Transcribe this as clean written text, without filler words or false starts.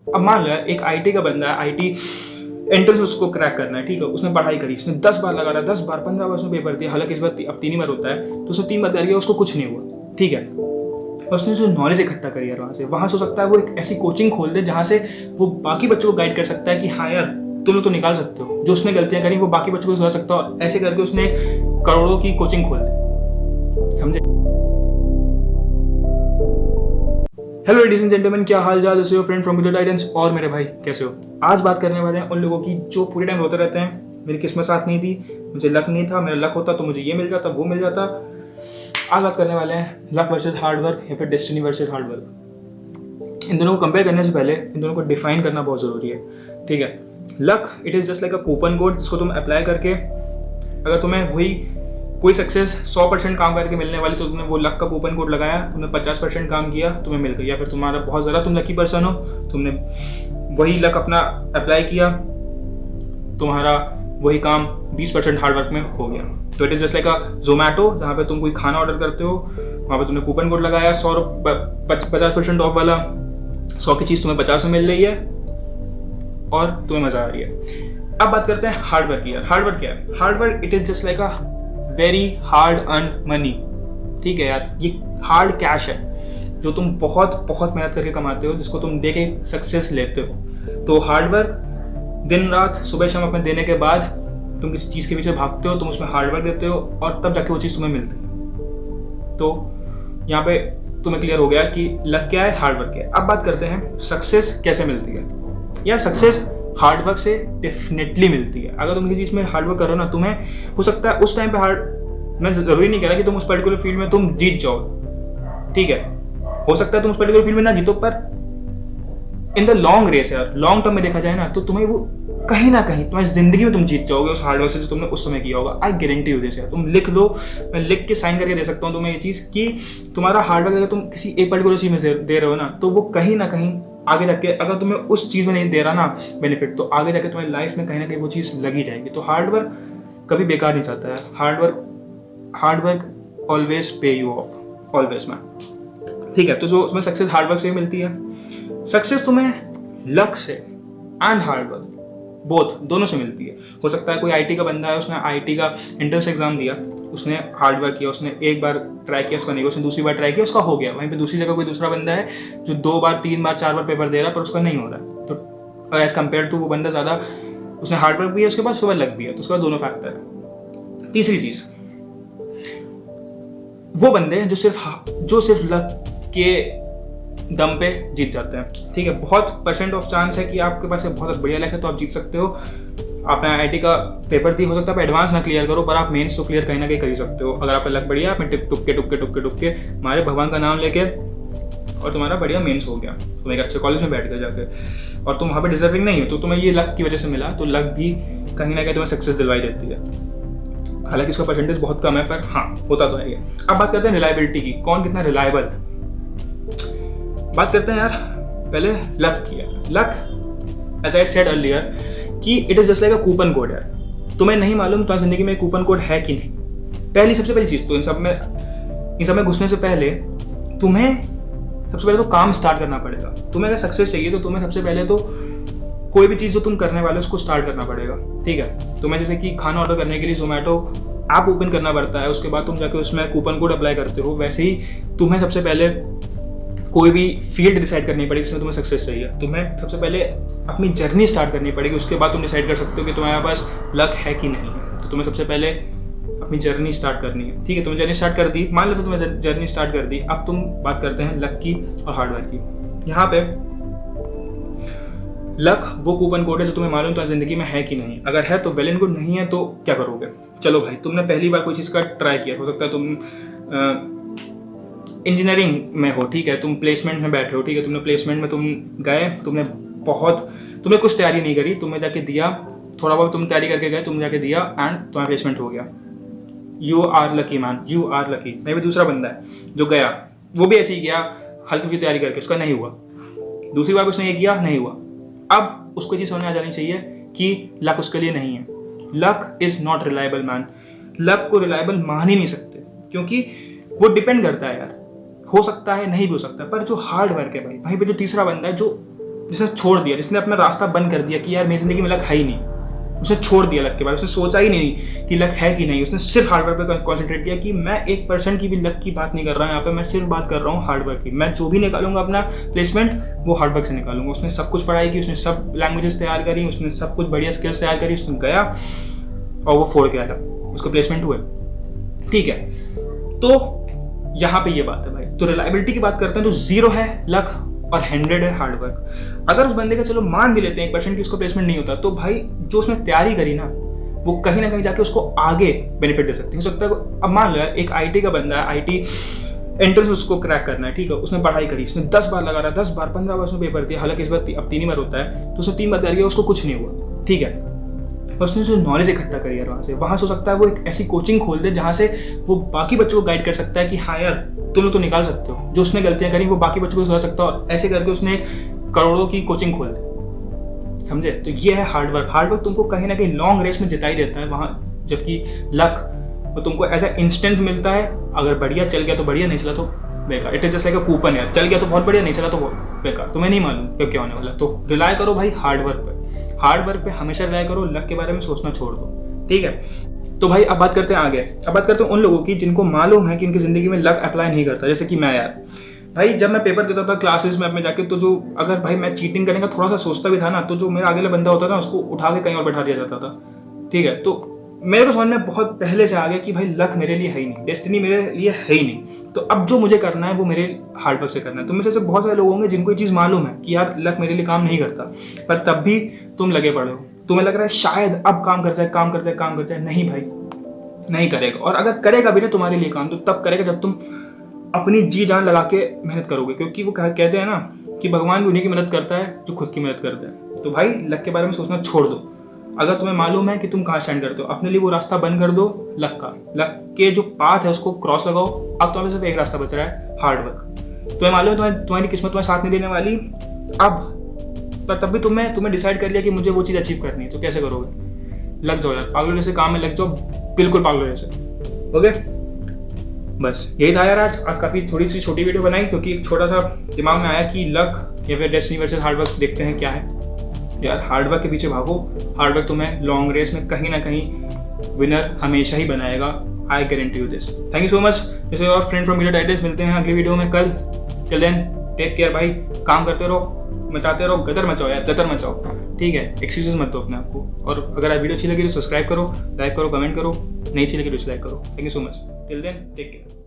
अब मान लो एक आईटी का बंदा है, आईटी एंट्रेंस उसको क्रैक करना है, ठीक है, उसने पढ़ाई करी, उसने 10 बार लगा रहा, 10 बार 15 बार उसने पेपर दिया, हालांकि इस बार अब 3 ही बार होता है, तो उसने 3 बार दिया, उसको कुछ नहीं हुआ, ठीक है, और उसने जो नॉलेज इकट्ठा करी यार वहाँ से हो सकता है वो एक ऐसी कोचिंग खोल दे जहाँ से वो बाकी बच्चों को गाइड कर सकता है कि हाँ यार तुम लोग तो निकाल सकते हो, जो उसने गलतियां करी वो बाकी बच्चों को सुधार सकता हो, ऐसे करके उसने करोड़ों की कोचिंग खोल दी, समझे। हेलो लेडीज एंड जेंटलमैन, क्या हाल चाल, this your friend from village Titans. और मेरे भाई कैसे हो? आज बात करने वाले हैं उन लोगों की जो पूरे टाइम रोते रहते हैं मेरी किस्मत साथ नहीं थी, मुझे लक नहीं था, मेरा लक होता तो मुझे ये मिल जाता वो मिल जाता। आज बात करने वाले हैं लक वर्सेस हार्ड वर्क या फिर डेस्टिनी वर्सेस हार्ड वर्क। इन दोनों को कंपेयर करने से पहले इन दोनों को डिफाइन करना बहुत ज़रूरी है, ठीक है। Luck it is just like a coupon code जिसको तुम अप्लाई करके अगर तुम्हें वही कोई सक्सेस 100% काम करके मिलने वाली तो तुमने वो लक का कूपन कोड लगाया, तुमने 50% काम किया, तुम्हें मिल गई। या फिर तुम्हारा बहुत ज़्यादा तुम लकी पर्सन हो, तुमने वही लक अपना अप्लाई किया, तुम्हारा वही काम 20% हार्डवर्क में हो गया। तो इट इज़ जस्ट लाइक अ जोमेटो, जहाँ पे तुम कोई खाना ऑर्डर करते हो, वहाँ पे तुमने कूपन कोड लगाया 50% ऑफ वाला, 100 की चीज़ तुम्हें 50 में मिल रही है और तुम्हें मज़ा आ रही है। अब बात करते हैं हार्डवर्क की। यार हार्डवर्क क्या है? Hard work it is just like a very hard earn money, ठीक है यार, ये हार्ड कैश है जो तुम बहुत बहुत मेहनत करके कमाते हो, जिसको तुम दे के सक्सेस लेते हो। तो हार्डवर्क दिन रात सुबह शाम अपने देने के बाद तुम किसी चीज़ के पीछे भागते हो, तुम उसमें हार्डवर्क देते हो और तब जाके वो चीज़ तुम्हें मिलती है। तो यहाँ पे तुम्हें क्लियर हो गया कि लक क्या है, हार्डवर्क क्या है। अब बात करते हैं सक्सेस कैसे मिलती है। यार सक्सेस हार्डवर्क से डेफिनेटली मिलती है। अगर तुम किसी चीज़ में हार्डवर्क करो ना, तुम्हें हो सकता है उस टाइम पे मैं ज़रूरी नहीं कह रहा कि तुम उस पर्टिकुलर फील्ड में तुम जीत जाओ, ठीक है, हो सकता है तुम उस पर्टिकुलर फील्ड में ना जीतो, पर इन द लॉन्ग रेस यार, लॉन्ग टर्म में देखा जाए ना, तो तुम्हें वो कहीं ना कहीं तुम्हारी जिंदगी में तुम जीत जाओगे उस हार्डवर्क से जो तुमने उस समय किया होगा। आई गारंटी यू दिस यार, तुम लिख दो, मैं लिख के साइन करके दे सकता हूँ तुम्हें ये चीज़ कि तुम्हारा हार्डवर्क अगर तुम किसी एक पर्टिकुलर चीज़ में दे रहे हो ना, तो वो कहीं ना कहीं आगे जाके अगर तुम्हें उस चीज़ में नहीं दे रहा ना बेनिफिट, तो आगे जाके तुम्हारी लाइफ में कहीं ना कहीं वो चीज़ लगी जाएगी। तो हार्डवर्क कभी बेकार नहीं जाता है, हार्डवर्क ऑलवेज पे यू ऑफ, ऑलवेज मैन, ठीक है। तो जो उसमें सक्सेस हार्डवर्क से मिलती है, सक्सेस तुम्हें लक से एंड हार्डवर्क बोथ दोनों से मिलती है। हो सकता है कोई आईटी का बंदा है, उसने आईटी का एंट्रेंस एग्जाम दिया, उसने हार्डवर्क किया, उसने एक बार ट्राई किया, उसका नहीं हुआ, उसने दूसरी बार ट्राई किया, उसका हो गया। वहीं पे दूसरी जगह कोई दूसरा बंदा है जो 2 बार 3 बार 4 बार पेपर दे रहा है पर उसका नहीं हो रहा है। तो एज कम्पेयर टू वो बंदा ज़्यादा उसने हार्डवर्क भी है, उसके बाद सुबह लग भी है, तो उसके बाद दोनों फैक्टर है। तीसरी चीज़, वो बंदे जो सिर्फ लक के दम पे जीत जाते हैं, ठीक है। बहुत परसेंट ऑफ चांस है कि आपके पास बहुत बढ़िया लक है तो आप जीत सकते हो। आपने आईआईटी का पेपर दी, हो सकता है आप एडवांस ना क्लियर करो, पर आप मेंस तो क्लियर कहीं ना कहीं कर ही सकते हो। अगर आपका लक बढ़िया, आपने टुक्के मारे भगवान का नाम लेके और तुम्हारा बढ़िया मेंस हो गया, तुम एक अच्छे कॉलेज में बैठ गए जाके, और तुम वहाँ पे डिजर्विंग नहीं हो, तो तुम्हें ये लक की वजह से मिला, तो लक भी कहीं ना कहीं तुम्हें सक्सेस दिलवाई देती है। हालांकि इसका परसेंटेज बहुत कम है, पर हाँ होता तो है ये। अब बात करते हैं रिलायबिलिटी की, कौन कितना रिलायबल है। बात करते हैं यार पहले लक की। Luck as I said earlier कि it is just like a coupon code यार, तुम्हें नहीं मालूम तुम्हारी जिंदगी में कूपन कोड है कि नहीं। सबसे पहली चीज तो इन सब में घुसने से पहले तुम्हें सबसे पहले तो काम स्टार्ट करना पड़ेगा। तुम्हें अगर सक्सेस चाहिए तो तुम्हें सबसे पहले तो कोई भी चीज़ जो तुम करने वाले हो उसको स्टार्ट करना पड़ेगा, ठीक है। तुम्हें जैसे कि खाना ऑर्डर करने के लिए जोमेटो ऐप ओपन करना पड़ता है, उसके बाद तुम जाके उसमें कूपन कोड अप्लाई करते हो, वैसे ही तुम्हें सबसे पहले कोई भी फील्ड डिसाइड करनी पड़ेगी जिसमें तुम्हें सक्सेस चाहिए। तुम्हें सबसे पहले अपनी जर्नी स्टार्ट करनी पड़ेगी, उसके बाद तुम डिसाइड कर सकते हो कि तुम्हारे पास लक है कि नहीं है। तो तुम्हें सबसे पहले अपनी जर्नी स्टार्ट करनी है, ठीक है। तुमने जर्नी स्टार्ट कर दी, मान लो तो तुम्हें जर्नी स्टार्ट कर दी। अब तुम बात करते हैं लक की और हार्डवर्क की। यहाँ पे लक वो कूपन कोड है जो तुम्हें मालूम तुम्हारी जिंदगी में है कि नहीं। अगर है तो वेल एंड गुड, नहीं है तो क्या करोगे। चलो भाई, तुमने पहली बार कोई चीज़ का ट्राई किया, हो सकता है तुम इंजीनियरिंग में हो, ठीक है, तुम प्लेसमेंट में बैठे हो, ठीक है, तुमने प्लेसमेंट में तुम गए, तुमने कुछ तैयारी नहीं करी, तुमने जाके दिया, थोड़ा बहुत तुम तैयारी करके गए, तुमने जाके दिया एंड तुम्हारा प्लेसमेंट हो गया। You are lucky man, you are lucky. मैं भी दूसरा बंदा है जो गया, वो भी ऐसे ही गया हल्की की तैयारी करके, उसका नहीं हुआ। दूसरी बार उसने ये किया, नहीं हुआ। अब उसको चीज़ समझ में आ जानी चाहिए कि लक उसके लिए नहीं है। Luck is not reliable man. Luck को रिलायबल मान ही नहीं सकते, क्योंकि वो डिपेंड करता है यार, हो सकता है नहीं भी हो सकता, पर जो हार्ड वर्क है भाई पे जो तीसरा बंदा है जो जिसने छोड़ दिया, जिसने अपना रास्ता बंद कर दिया कि यार मेरी जिंदगी में लक है ही नहीं, उसने छोड़ दिया लक के बारे में, उसने सोचा ही नहीं कि लक है कि नहीं, उसने सिर्फ हार्डवर्क पे कॉन्सेंट्रेट किया कि मैं 1% की भी लक की बात नहीं कर रहा हूँ यहाँ पे, मैं सिर्फ बात कर रहा हूँ हार्डवर्क की। मैं जो भी निकालूंगा अपना प्लेसमेंट वो हार्डवर्क से निकालूंगा। उसने सब कुछ पढ़ाई की, उसने सब लैंग्वेजेस तैयार करी, उसने सब कुछ बढ़िया स्किल्स तैयार करी, उसने गया और वो फोड़ के आया, उसको प्लेसमेंट हुए। ठीक है, तो यहाँ पे ये बात है भाई। तो रिलायबिलिटी की बात करते हैं तो 0 है लक और 100 है हार्डवर्क। अगर उस बंदे का चलो मान भी लेते हैं 1% की उसको प्लेसमेंट नहीं होता, तो भाई जो उसने तैयारी करी ना वो कहीं ना कहीं जाके उसको आगे बेनिफिट दे सकती है। हो सकता है अब मान लो यार एक आईटी का बंदा है, आईटी एंट्रेंस उसको क्रैक करना है, ठीक है, उसने पढ़ाई करी, उसने 10 बार लगा रहा, 10 बार 15 बार उसने पेपर दिया, हालांकि इस बार अब 3 ही बार होता है, तो उसने 3 बार तैयारी किया, उसको कुछ नहीं हुआ, ठीक है। और उसने जो नॉलेज इकट्ठा करी यार वहाँ से हो सकता है वो एक ऐसी कोचिंग खोल दे जहाँ से वो बाकी बच्चों को गाइड कर सकता है कि हाँ यार तुम लोग तो निकाल सकते हो, जो उसने गलतियां करी वो बाकी बच्चों को सुधार सकता है, और ऐसे करके उसने करोड़ों की कोचिंग खोल दी, समझे। तो ये है हार्डवर्क। हार्डवर्क तुमको कहीं ना कहीं लॉन्ग रेस में जिताई देता है वहाँ, जबकि लक वो तुमको ऐसा इंस्टेंट मिलता है, अगर बढ़िया चल गया तो बढ़िया, नहीं चला तो बेकार। It is just like a coupon यार, चल गया तो बहुत बढ़िया, नहीं चला तो बेकार, तुम्हें नहीं मालूम क्यों क्या होने वाला। तो रिलाय करो भाई हार्डवर्क पे, हार्डवर्क पे हमेशा रिलाय करो, लक के बारे में सोचना छोड़ दो, ठीक है। तो भाई अब बात करते हैं आगे, अब बात करते हैं उन लोगों की जिनको मालूम है कि उनकी जिंदगी में लक अप्लाई नहीं करता, जैसे कि मैं यार। भाई जब मैं पेपर देता था क्लासेस में अपने जाके, तो जो अगर भाई मैं चीटिंग करने का थोड़ा सा सोचता भी था ना, तो जो मेरा आगे बंदा होता था उसको उठा के कहीं और बैठा दिया जाता था, ठीक है। तो मेरे को समझ में बहुत पहले से आ गया कि भाई लक मेरे लिए है ही नहीं, डेस्टिनी मेरे लिए है ही नहीं, तो अब जो मुझे करना है वो मेरे हार्डवर्क से करना है। तुम में से बहुत सारे लोग होंगे जिनको ये चीज़ मालूम है कि यार लक मेरे लिए काम नहीं करता, पर तब भी तुम लगे पड़े हो, तुम्हें लग रहा है शायद अब काम कर जाए, काम कर जाए, काम कर जाए। नहीं भाई, नहीं करेगा। और अगर करेगा भी ना तुम्हारे लिए काम, तो तब करेगा जब तुम अपनी जी जान लगा के मेहनत करोगे, क्योंकि वो कहते हैं ना कि भगवान भी उन्हीं की मदद करता है जो खुद की मदद करता है। तो भाई लक के बारे में सोचना छोड़ दो। अगर तुम्हें मालूम है कि तुम कहाँ स्टैंड करते हो, अपने लिए वो रास्ता बंद कर दो लक का, लक के जो पाथ है उसको क्रॉस लगाओ। अब तुम्हें सिर्फ एक रास्ता बच रहा है, हार्डवर्क। तुम्हें मालूम है तुम्हारी किस्मत तुम्हें साथ नहीं देने वाली अब, पर तब भी तुमने डिसाइड कर लिया कि मुझे वो चीज़ अचीव करनी है, तो कैसे करोगे? लग जाओ यार, पागलों जैसे काम में लग जाओ, बिल्कुल पागलों जैसे। ओके, बस यही था यार आज काफ़ी थोड़ी सी छोटी वीडियो बनाई, क्योंकि एक छोटा सा दिमाग में आया कि लक या फिर डेस्टिनी वर्सेस हार्डवर्क देखते हैं क्या है। यार हार्डवर्क के पीछे भागो, हार्डवर्क तुम्हें लॉन्ग रेस में कहीं ना कहीं विनर हमेशा ही बनाएगा, I guarantee you this. Thank you so much. This is your friend from media titles. मिलते हैं अगली वीडियो में कल। टिल देन टेक केयर भाई, काम करते रहो, मचाते रहो, गदर मचाओ यार, गदर मचाओ, ठीक है। एक्सक्यूजेस मत दो अपने आप को। और अगर वीडियो अच्छी लगी तो सब्सक्राइब करो, लाइक करो, कमेंट करो, नहीं अच्छी लगी तो डिसलाइक करो। Thank you so much. Till then take care.